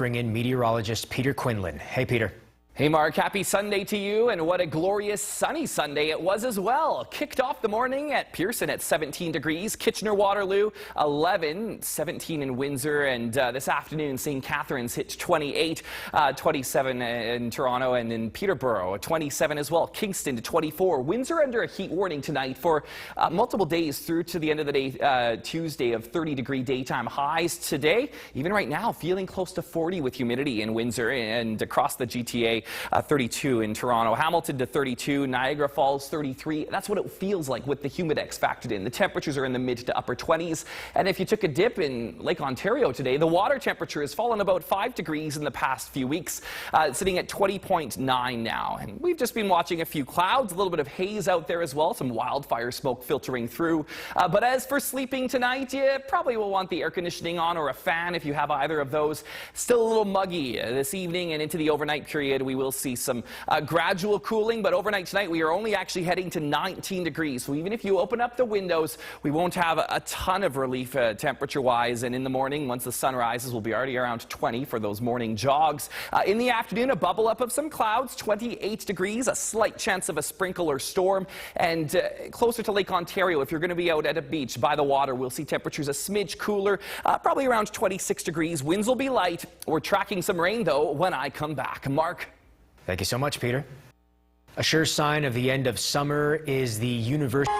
bring in meteorologist Peter Quinlan. Hey, Peter. Hey Mark, happy Sunday to you, and what a glorious sunny Sunday it was as well. Kicked off the morning at Pearson at 17 degrees, Kitchener-Waterloo 11, 17 in Windsor, and this afternoon St. Catharines hit 28, 27 in Toronto, and in Peterborough 27 as well. Kingston to 24. Windsor under a heat warning tonight for multiple days through to the end of the day Tuesday of 30-degree daytime highs. Today, even right now, feeling close to 40 with humidity in Windsor and across the GTA. 32 in Toronto, Hamilton to 32, Niagara Falls 33. That's what it feels like with the humidex factored in. The temperatures are in the mid to upper 20s. And if you took a dip in Lake Ontario today, the water temperature has fallen about 5 degrees in the past few weeks, sitting at 20.9 now. And we've just been watching a few clouds, a little bit of haze out there as well, some wildfire smoke filtering through. But as for sleeping tonight, you probably will want the air conditioning on or a fan if you have either of those. Still a little muggy this evening and into the overnight period. We will see some gradual cooling, but overnight tonight we are only actually heading to 19 degrees. So even if you open up the windows, we won't have a ton of relief temperature-wise. And in the morning, once the sun rises, we'll be already around 20 for those morning jogs. In the afternoon, a bubble up of some clouds, 28 degrees, a slight chance of a sprinkle or storm. And closer to Lake Ontario, if you're going to be out at a beach by the water, we'll see temperatures a smidge cooler, probably around 26 degrees. Winds will be light. We're tracking some rain, though, when I come back. Mark? Thank you so much, Peter. A sure sign of the end of summer is the university.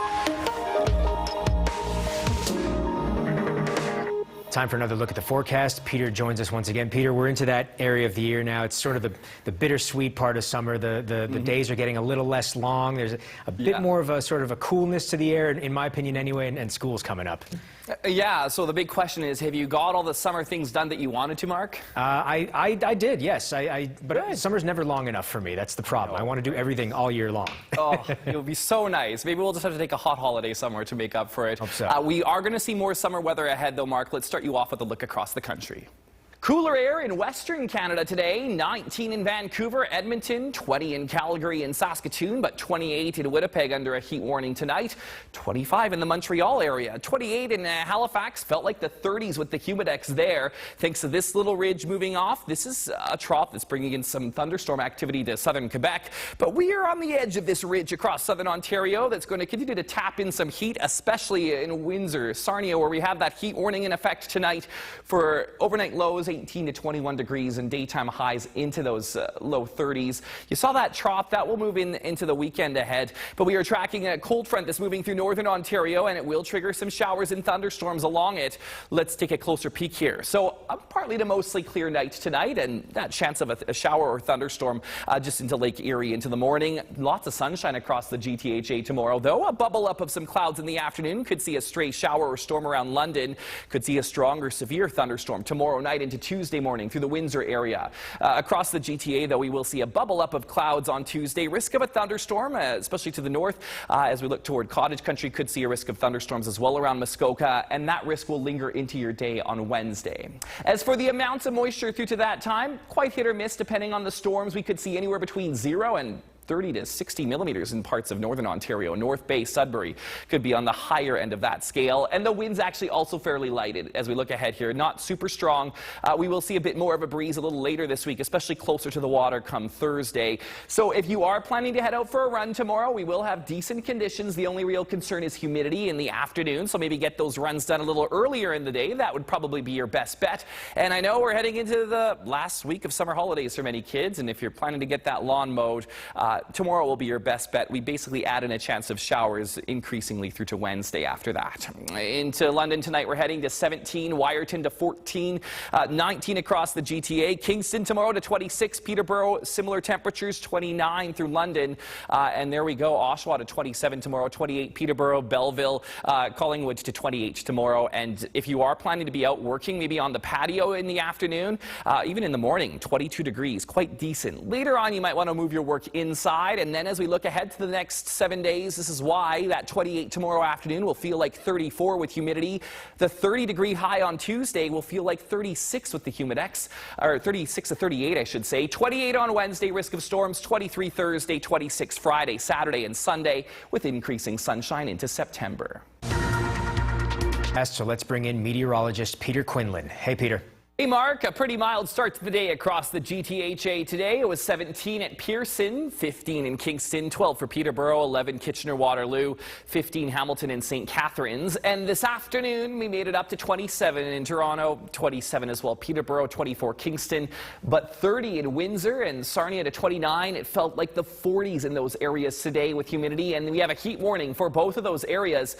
Time for another look at the forecast. Peter joins us once again. Peter, we're into that area of the year now. It's sort of the bittersweet part of summer. The days are getting a little less long. There's a bit more of a sort of a coolness to the air, in my opinion anyway, and school's coming up. Yeah, so the big question is, have you got all the summer things done that you wanted to, Mark? I did, yes. But summer's never long enough for me. That's the problem. I want to do everything all year long. Oh, it'll be so nice. Maybe we'll just have to take a hot holiday somewhere to make up for it. Hope so. We are going to see more summer weather ahead, though, Mark. Let's start you off with a look across the country. Cooler air in Western Canada today, 19 in Vancouver, Edmonton, 20 in Calgary and Saskatoon, but 28 in Winnipeg under a heat warning tonight, 25 in the Montreal area, 28 in Halifax, felt like the 30s with the humidex there, thanks to this little ridge moving off. This is a trough that's bringing in some thunderstorm activity to southern Quebec, but we are on the edge of this ridge across southern Ontario that's going to continue to tap in some heat, especially in Windsor, Sarnia, where we have that heat warning in effect tonight for overnight lows 18 to 21 degrees and daytime highs into those low 30s. You saw that trough. That will move into the weekend ahead. But we are tracking a cold front that's moving through northern Ontario, and it will trigger some showers and thunderstorms along it. Let's take a closer peek here. So a partly to mostly clear night tonight, and that chance of a shower or thunderstorm just into Lake Erie into the morning. Lots of sunshine across the GTHA tomorrow, though. A bubble up of some clouds in the afternoon. Could see a stray shower or storm around London. Could see a strong or severe thunderstorm tomorrow night into Tuesday morning through the Windsor area. Across the GTA, though, we will see a bubble up of clouds on Tuesday. Risk of a thunderstorm, especially to the north. As we look toward Cottage Country, could see a risk of thunderstorms as well around Muskoka, and that risk will linger into your day on Wednesday. As for the amounts of moisture through to that time, quite hit or miss depending on the storms. We could see anywhere between 0 and 30 to 60 millimeters in parts of northern Ontario. North Bay, Sudbury could be on the higher end of that scale. And the wind's actually also fairly lighted as we look ahead here. Not super strong. We will see a bit more of a breeze a little later this week, especially closer to the water come Thursday. So if you are planning to head out for a run tomorrow, we will have decent conditions. The only real concern is humidity in the afternoon. So maybe get those runs done a little earlier in the day. That would probably be your best bet. And I know we're heading into the last week of summer holidays for many kids. And if you're planning to get that lawn mowed, tomorrow will be your best bet. We basically add in a chance of showers increasingly through to Wednesday after that. Into London tonight, we're heading to 17, Wyerton to 14, 19 across the GTA. Kingston tomorrow to 26, Peterborough, similar temperatures, 29 through London. And there we go, Oshawa to 27 tomorrow, 28 Peterborough, Belleville, Collingwood to 28 tomorrow. And if you are planning to be out working, maybe on the patio in the afternoon, even in the morning, 22 degrees, quite decent. Later on, you might want to move your work inside. And then as we look ahead to the next 7 days, this is why that 28 tomorrow afternoon will feel like 34 with humidity. The 30-degree high on Tuesday will feel like 36 with the humidex, or 36 to 38, I should say. 28 on Wednesday, risk of storms. 23 Thursday, 26 Friday, Saturday, and Sunday, with increasing sunshine into September. So let's bring in meteorologist Peter Quinlan. Hey, Peter. Hey Mark, a pretty mild start to the day across the GTHA today. It was 17 at Pearson, 15 in Kingston, 12 for Peterborough, 11 Kitchener-Waterloo, 15 Hamilton and St. Catharines. And this afternoon we made it up to 27 in Toronto, 27 as well Peterborough, 24 Kingston, but 30 in Windsor and Sarnia to 29. It felt like the 40s in those areas today with humidity, and we have a heat warning for both of those areas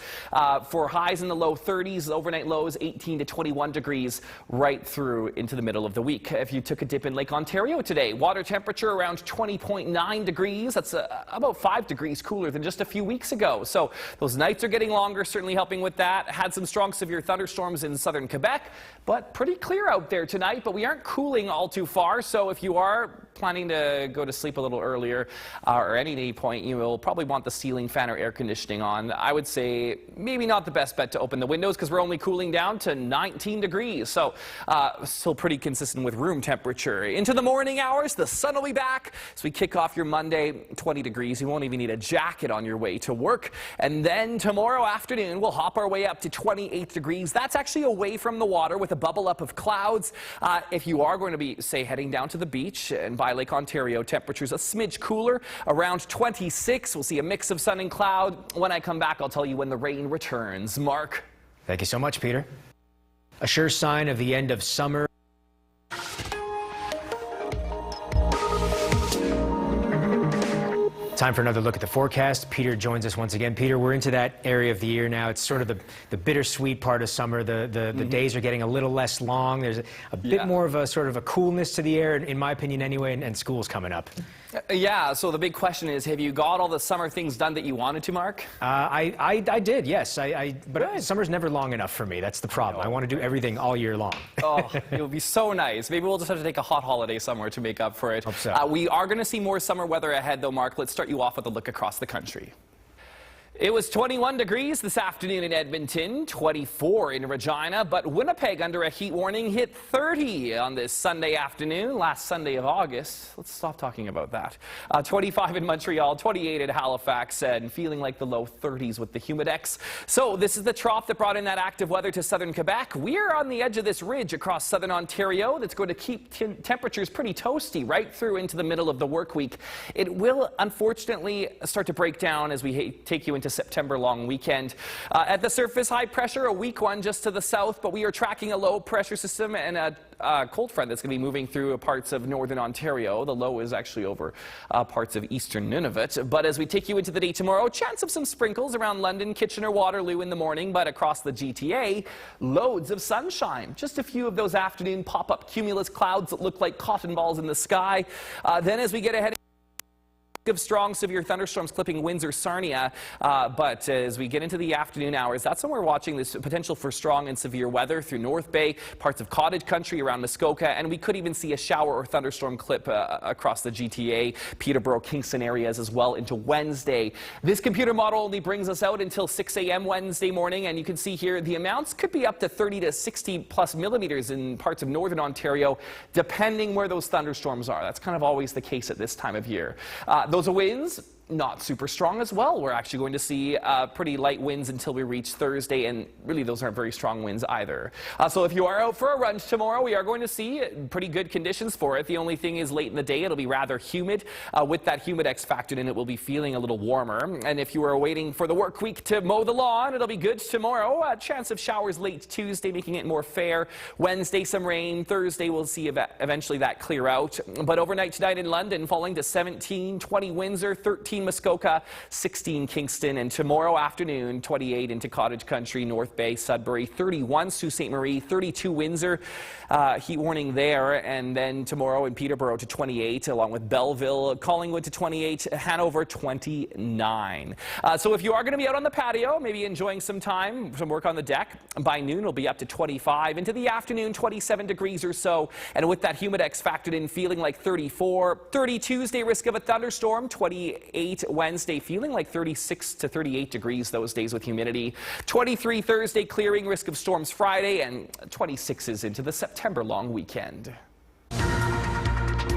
for highs in the low 30s, overnight lows 18 to 21 degrees right through into the middle of the week. If you took a dip in Lake Ontario today, water temperature around 20.9 degrees. That's about 5 degrees cooler than just a few weeks ago. So those nights are getting longer, certainly helping with that. Had some strong severe thunderstorms in southern Quebec, but pretty clear out there tonight. But we aren't cooling all too far. So if you are planning to go to sleep a little earlier or at any point, you will probably want the ceiling fan or air conditioning on. I would say maybe not the best bet to open the windows because we're only cooling down to 19 degrees. So still pretty consistent with room temperature. Into the morning hours, the sun will be back. So we kick off your Monday, 20 degrees. You won't even need a jacket on your way to work. And then tomorrow afternoon, we'll hop our way up to 28 degrees. That's actually away from the water with a bubble up of clouds. If you are going to be, say, heading down to the beach and by Lake Ontario, temperatures a smidge cooler, around 26. We'll see a mix of sun and cloud. When I come back, I'll tell you when the rain returns. Mark. Thank you so much, Peter. A sure sign of the end of summer. Time for another look at the forecast. Peter joins us once again. Peter, we're into that area of the year now. It's sort of the bittersweet part of summer. The days are getting a little less long. There's a bit more of a sort of a coolness to the air, in my opinion anyway, and school's coming up. Yeah, so the big question is, have you got all the summer things done that you wanted to, Mark? I did, yes. But summer's never long enough for me. That's the problem. I want to do everything all year long. Oh, it would be so nice. Maybe we'll just have to take a hot holiday somewhere to make up for it. Hope so. We are going to see more summer weather ahead, though, Mark. Let's start you off with a look across the country. It was 21 degrees this afternoon in Edmonton, 24 in Regina, but Winnipeg under a heat warning hit 30 on this Sunday afternoon, last Sunday of August. Let's stop talking about that. 25 in Montreal, 28 at Halifax, and feeling like the low 30s with the humidex. So this is the trough that brought in that active weather to southern Quebec. We're on the edge of this ridge across southern Ontario that's going to keep temperatures pretty toasty right through into the middle of the work week. It will unfortunately start to break down as we take you into September long weekend. At the surface, high pressure, a weak one just to the south, but we are tracking a low pressure system and a cold front that's going to be moving through parts of northern Ontario. The low is actually over parts of eastern Nunavut. But as we take you into the day tomorrow, chance of some sprinkles around London, Kitchener, Waterloo in the morning, but across the GTA, loads of sunshine. Just a few of those afternoon pop-up cumulus clouds that look like cotton balls in the sky. Then as we get ahead of strong severe thunderstorms clipping Windsor, Sarnia, but as we get into the afternoon hours, that's when we're watching this potential for strong and severe weather through North Bay, parts of Cottage Country around Muskoka, and we could even see a shower or thunderstorm clip across the GTA, Peterborough, Kingston areas as well into Wednesday. This computer model only brings us out until 6 a.m. Wednesday morning, and you can see here the amounts could be up to 30 to 60 plus millimeters in parts of northern Ontario, depending where those thunderstorms are. That's kind of always the case at this time of year. Those winds, not super strong as well. We're actually going to see pretty light winds until we reach Thursday, and really those aren't very strong winds either. So if you are out for a run tomorrow, we are going to see pretty good conditions for it. The only thing is late in the day, it'll be rather humid. With that humidex factored in, it will be feeling a little warmer. And if you are waiting for the work week to mow the lawn, it'll be good tomorrow. A chance of showers late Tuesday, making it more fair. Wednesday, some rain. Thursday, we'll see eventually that clear out. But overnight tonight in London, falling to 17, 20 Windsor, 13 Muskoka, 16 Kingston, and tomorrow afternoon, 28 into Cottage Country, North Bay, Sudbury, 31 Sault Ste. Marie, 32 Windsor, heat warning there, and then tomorrow in Peterborough to 28, along with Belleville, Collingwood to 28, Hanover 29. So if you are going to be out on the patio, maybe enjoying some time, some work on the deck, by noon it'll be up to 25, into the afternoon 27 degrees or so, and with that humidex factored in, feeling like 34, 30 Tuesday, risk of a thunderstorm, 28 Wednesday, feeling like 36 to 38 degrees those days with humidity. 23 Thursday, clearing, risk of storms Friday, and 26 is into the September long weekend.